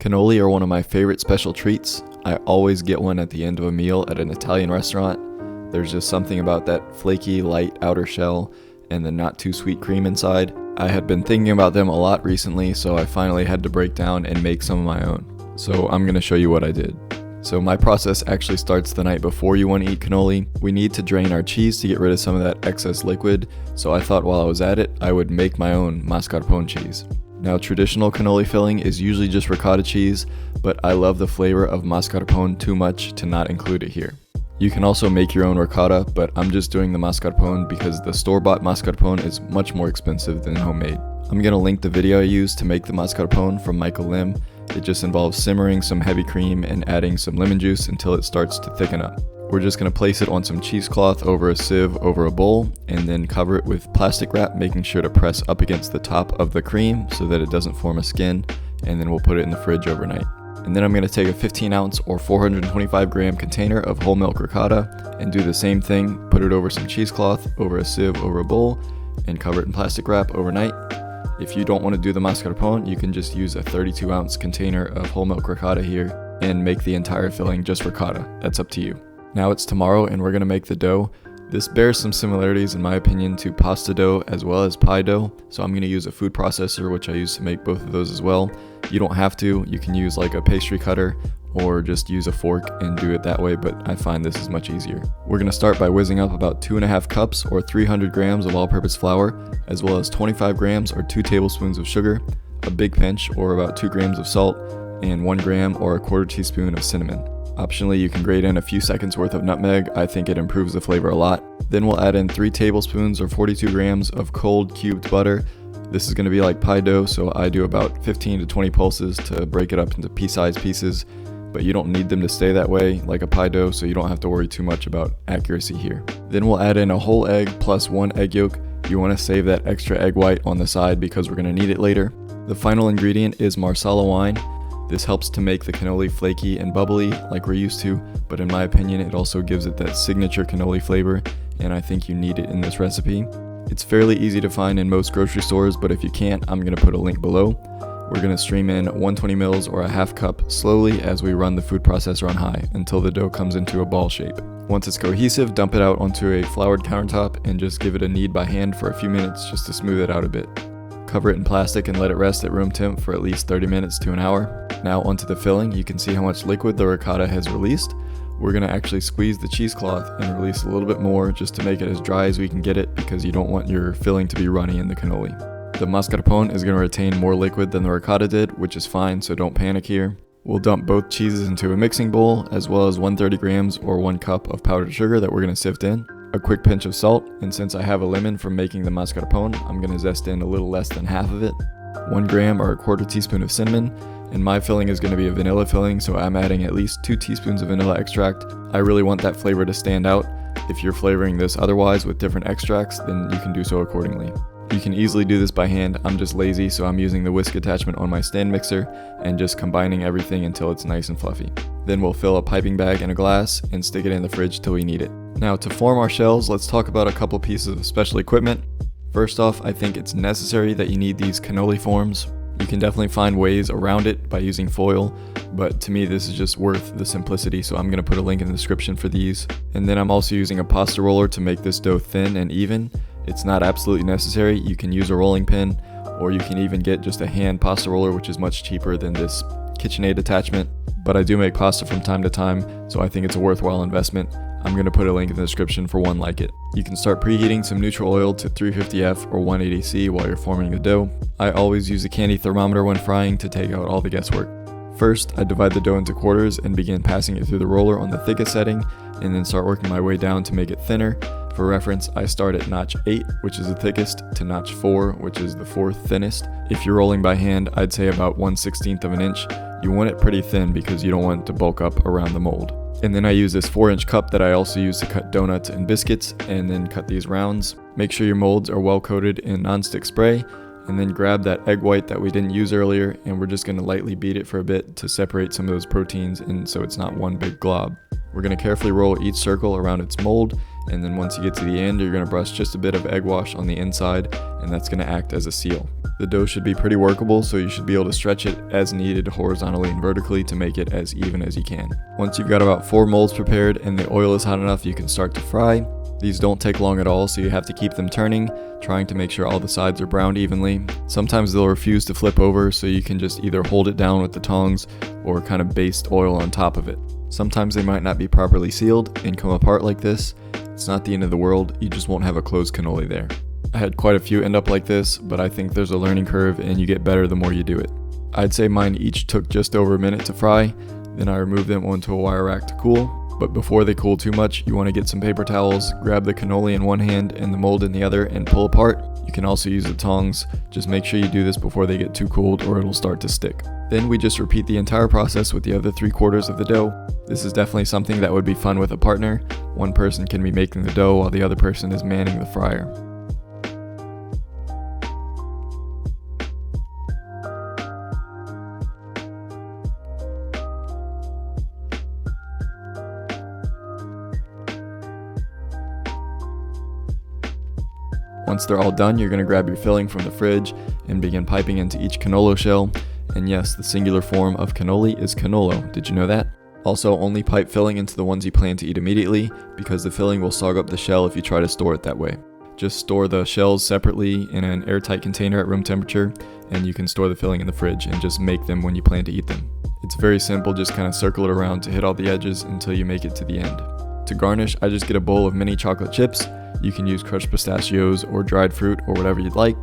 Cannoli are one of my favorite special treats. I always get one at the end of a meal at an Italian restaurant. There's just something about that flaky, light outer shell and the not too sweet cream inside. I had been thinking about them a lot recently, so I finally had to break down and make some of my own. So I'm going to show you what I did. So my process actually starts the night before you want to eat cannoli. We need to drain our cheese to get rid of some of that excess liquid, so I thought while I was at it, I would make my own mascarpone cheese. Now, traditional cannoli filling is usually just ricotta cheese, but I love the flavor of mascarpone too much to not include it here. You can also make your own ricotta, but I'm just doing the mascarpone because the store-bought mascarpone is much more expensive than homemade. I'm going to link the video I used to make the mascarpone from Michael Lim. It just involves simmering some heavy cream and adding some lemon juice until it starts to thicken up. We're just going to place it on some cheesecloth over a sieve over a bowl and then cover it with plastic wrap, making sure to press up against the top of the cream so that it doesn't form a skin, and then we'll put it in the fridge overnight. And then I'm going to take a 15 ounce or 425 gram container of whole milk ricotta and do the same thing, put it over some cheesecloth, over a sieve over a bowl, and cover it in plastic wrap overnight. If you don't want to do the mascarpone, you can just use a 32 ounce container of whole milk ricotta here and make the entire filling just ricotta. That's up to you. Now it's tomorrow and we're going to make the dough. This bears some similarities in my opinion to pasta dough as well as pie dough, so I'm going to use a food processor, which I use to make both of those as well. You don't have to, you can use like a pastry cutter or just use a fork and do it that way, but I find this is much easier. We're going to start by whizzing up about 2.5 cups or 300 grams of all-purpose flour, as well as 25 grams or 2 tablespoons of sugar, a big pinch or about 2 grams of salt, and 1 gram or a quarter teaspoon of cinnamon. Optionally, you can grate in a few seconds worth of nutmeg. I think it improves the flavor a lot. Then we'll add in 3 tablespoons or 42 grams of cold cubed butter. This is going to be like pie dough, so I do about 15 to 20 pulses to break it up into pea-sized pieces, but you don't need them to stay that way like a pie dough, so you don't have to worry too much about accuracy here. Then we'll add in a whole egg plus 1 egg yolk. You want to save that extra egg white on the side because we're going to need it later. The final ingredient is Marsala wine. This helps to make the cannoli flaky and bubbly like we're used to, but in my opinion it also gives it that signature cannoli flavor, and I think you need it in this recipe. It's fairly easy to find in most grocery stores, but if you can't, I'm going to put a link below. We're going to stream in 120 mils or a half cup slowly as we run the food processor on high until the dough comes into a ball shape. Once it's cohesive, dump it out onto a floured countertop and just give it a knead by hand for a few minutes just to smooth it out a bit. Cover it in plastic and let it rest at room temp for at least 30 minutes to an hour. Now onto the filling. You can see how much liquid the ricotta has released. We're going to actually squeeze the cheesecloth and release a little bit more just to make it as dry as we can get it, because you don't want your filling to be runny in the cannoli. The mascarpone is going to retain more liquid than the ricotta did, which is fine, so don't panic here. We'll dump both cheeses into a mixing bowl, as well as 130 grams or 1 cup of powdered sugar that we're going to sift in, a quick pinch of salt, and since I have a lemon from making the mascarpone, I'm going to zest in a little less than half of it, 1 gram or a quarter teaspoon of cinnamon, and my filling is going to be a vanilla filling, so I'm adding at least 2 teaspoons of vanilla extract. I really want that flavor to stand out. If you're flavoring this otherwise with different extracts, then you can do so accordingly. You can easily do this by hand. I'm just lazy, so I'm using the whisk attachment on my stand mixer and just combining everything until it's nice and fluffy. Then we'll fill a piping bag in a glass and stick it in the fridge till we need it. Now to form our shells, let's talk about a couple pieces of special equipment. First off, I think it's necessary that you need these cannoli forms. You can definitely find ways around it by using foil, but to me this is just worth the simplicity, so I'm going to put a link in the description for these. And then I'm also using a pasta roller to make this dough thin and even. It's not absolutely necessary. You can use a rolling pin, or you can even get just a hand pasta roller, which is much cheaper than this KitchenAid attachment. But I do make pasta from time to time, so I think it's a worthwhile investment. I'm going to put a link in the description for one like it. You can start preheating some neutral oil to 350F or 180C while you're forming the dough. I always use a candy thermometer when frying to take out all the guesswork. First, I divide the dough into quarters and begin passing it through the roller on the thickest setting, and then start working my way down to make it thinner. For reference, I start at notch 8, which is the thickest, to notch 4, which is the 4th thinnest. If you're rolling by hand, I'd say about 1/16 of an inch. You want it pretty thin because you don't want it to bulk up around the mold. And then I use this 4-inch cup that I also use to cut donuts and biscuits, and then cut these rounds. Make sure your molds are well coated in nonstick spray, and then grab that egg white that we didn't use earlier, and we're just going to lightly beat it for a bit to separate some of those proteins and so it's not one big glob. We're going to carefully roll each circle around its mold And then once you get to the end, you're going to brush just a bit of egg wash on the inside, and that's going to act as a seal. The dough should be pretty workable, so you should be able to stretch it as needed horizontally and vertically to make it as even as you can. Once you've got about 4 molds prepared and the oil is hot enough, you can start to fry. These don't take long at all, so you have to keep them turning, trying to make sure all the sides are browned evenly. Sometimes they'll refuse to flip over, so you can just either hold it down with the tongs or kind of baste oil on top of it. Sometimes they might not be properly sealed and come apart like this. It's not the end of the world, you just won't have a closed cannoli there. I had quite a few end up like this, but I think there's a learning curve and you get better the more you do it. I'd say mine each took just over a minute to fry, then I removed them onto a wire rack to cool. But before they cool too much, you want to get some paper towels, grab the cannoli in one hand and the mold in the other and pull apart. You can also use the tongs, just make sure you do this before they get too cold or it'll start to stick. Then we just repeat the entire process with the other 3/4 of the dough. This is definitely something that would be fun with a partner. One person can be making the dough while the other person is manning the fryer. Once they're all done, you're going to grab your filling from the fridge and begin piping into each cannolo shell. And yes, the singular form of cannoli is cannolo. Did you know that? Also, only pipe filling into the ones you plan to eat immediately, because the filling will sog up the shell if you try to store it that way. Just store the shells separately in an airtight container at room temperature, and you can store the filling in the fridge and just make them when you plan to eat them. It's very simple, just kind of circle it around to hit all the edges until you make it to the end. To garnish, I just get a bowl of mini chocolate chips. You can use crushed pistachios or dried fruit or whatever you'd like.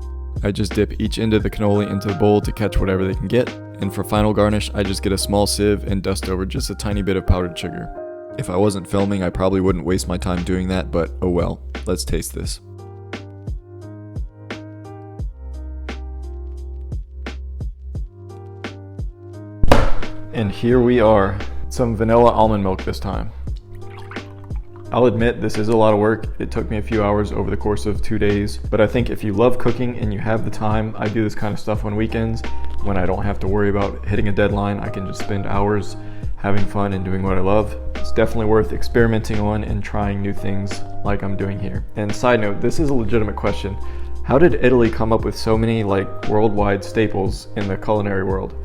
I just dip each end of the cannoli into the bowl to catch whatever they can get. And for final garnish, I just get a small sieve and dust over just a tiny bit of powdered sugar. If I wasn't filming, I probably wouldn't waste my time doing that, but oh well. Let's taste this. And here we are. Some vanilla almond milk this time. I'll admit this is a lot of work. It took me a few hours over the course of 2 days, but I think if you love cooking and you have the time, I do this kind of stuff on weekends when I don't have to worry about hitting a deadline. I can just spend hours having fun and doing what I love. It's definitely worth experimenting on and trying new things like I'm doing here. And side note, this is a legitimate question. How did Italy come up with so many worldwide staples in the culinary world?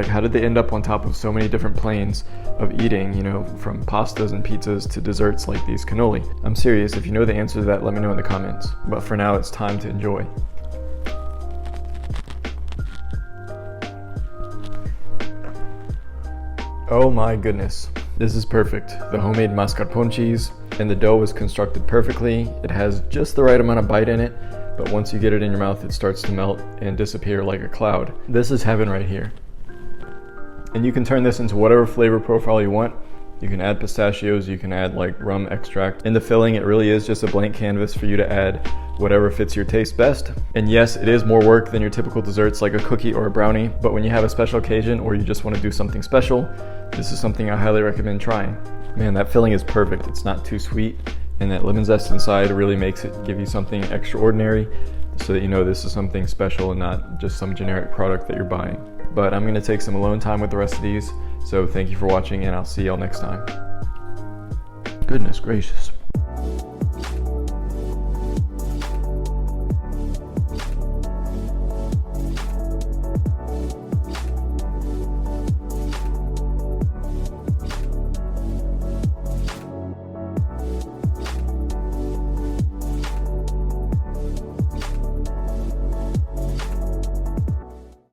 How did they end up on top of so many different planes of eating, from pastas and pizzas to desserts like these cannoli? I'm serious. If you know the answer to that, let me know in the comments. But for now, it's time to enjoy. Oh my goodness. This is perfect. The homemade mascarpone cheese, and the dough is constructed perfectly. It has just the right amount of bite in it, but once you get it in your mouth, it starts to melt and disappear like a cloud. This is heaven right here. And you can turn this into whatever flavor profile you want. You can add pistachios, you can add rum extract. In the filling, it really is just a blank canvas for you to add whatever fits your taste best. And yes, it is more work than your typical desserts like a cookie or a brownie, but when you have a special occasion or you just want to do something special, this is something I highly recommend trying. Man, that filling is perfect. It's not too sweet, and that lemon zest inside really makes it give you something extraordinary so that you know this is something special and not just some generic product that you're buying. But I'm going to take some alone time with the rest of these, so thank you for watching and I'll see y'all next time. Goodness gracious.